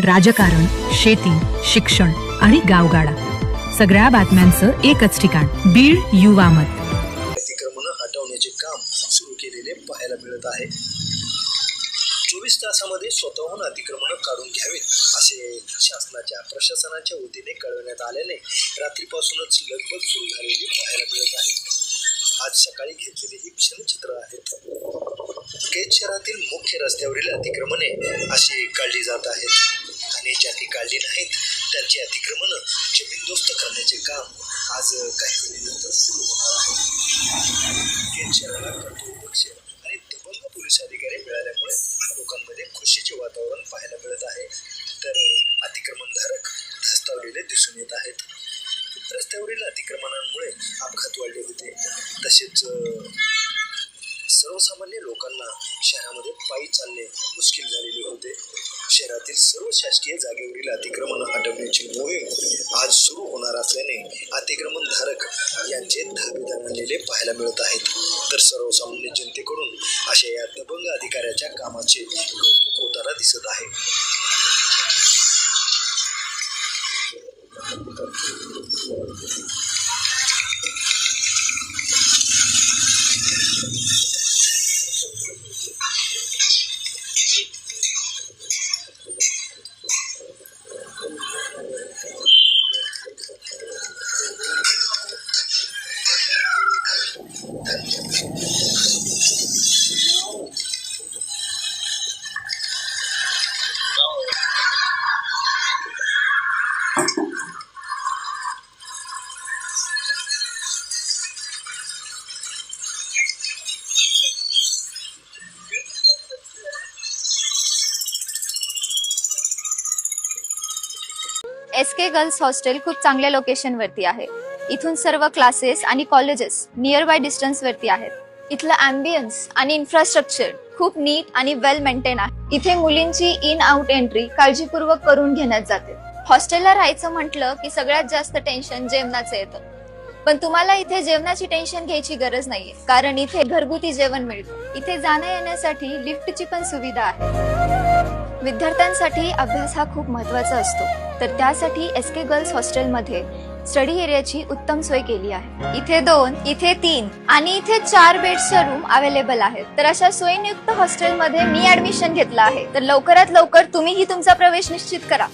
राजकारण, शेती, शिक्षण आणि गावगाडा सगळ्या बातम्यांचं एकच ठिकाण, बीड युवा मत. अतिक्रमण हटवण्याचे काम सुरू केलेले पाहायला मिळत आहे. 24 तासामध्ये स्वतःहून अतिक्रमण काढून घ्यावेत असे शासनाच्या प्रशासनाच्या वतीने कळवण्यात आल्याने रात्रीपासूनच लगबग सुरू झालेली पाहायला मिळत आहे. आज सकाळी घेतलेली ही क्षणचित्र आहेत. केज शहरातील मुख्य रस्त्यावरील अतिक्रमणे अशी काढली जात आहेत आणि ज्यांनी काढली नाहीत त्यांची अतिक्रमण जमीनदोस्त करण्याचे काम आज काही वेळेनंतर सुरू होणार आहे. केज शहराला कर्तव्यदक्ष आणि दबंग पोलीस अधिकारी मिळाल्यामुळे लोकांमध्ये खुशीचे वातावरण पाहायला मिळत आहे. तर अतिक्रमणधारक धास्तावलेले दिसून येत आहेत. रस्त्यावरील अतिक्रमणांमुळे अपघात वाढले होते. तसेच सर्वसामान्य लोकांना शहरामध्ये पायी चालणे मुश्किल झालेले होते. शहरातील सर्व शासकीय जागेवरील अतिक्रमण हटवण्याची मोहीम आज सुरू होणार असल्याने अतिक्रमणधारक यांचे धाबे दणाणलेले पाहायला मिळत आहेत. तर सर्वसामान्य जनतेकडून अशा या दबंग अधिकाऱ्याच्या कामाचे कौतुक होताना दिसत आहे. SK गर्ल्स हॉस्टेल खूप चांगल्या लोकेशन वरती आहे. इथून सर्व क्लासेस आणि कॉलेजेस नियर बाय डिस्टन्स वरती आहेत. इथलं अँबियन्स आणि इन्फ्रास्ट्रक्चर खूप नीट आणि वेल मेंटेन आहे. इथे मुलींची इन आउट एंट्री काळजीपूर्वक करून घेण्यात जाते. हॉस्टेलला राहायचं म्हटलं की सगळ्यात जास्त टेन्शन जेवणाचं येतं, पण तुम्हाला इथे जेवणाची टेन्शन घ्यायची गरज नाहीये, कारण इथे घरगुती जेवण मिळतं. इथे जाण्या येण्यासाठी लिफ्टची पण सुविधा आहे. विद्यार्थ्यांसाठी अभ्यास हा खूप महत्त्वाचा असतो, तर त्यासाठी SK गर्ल्स हॉस्टेलमध्ये स्टडी एरियाची उत्तम सोय केली आहे. इथे 2, इथे 3 आणि इथे 4 बेड्सच्या रूम अवेलेबल आहेत. तर अशा सोयीयुक्त हॉस्टेलमध्ये मी ऍडमिशन घेतलं आहे. तर लवकरात लवकर तुम्हीही तुमचा प्रवेश निश्चित करा.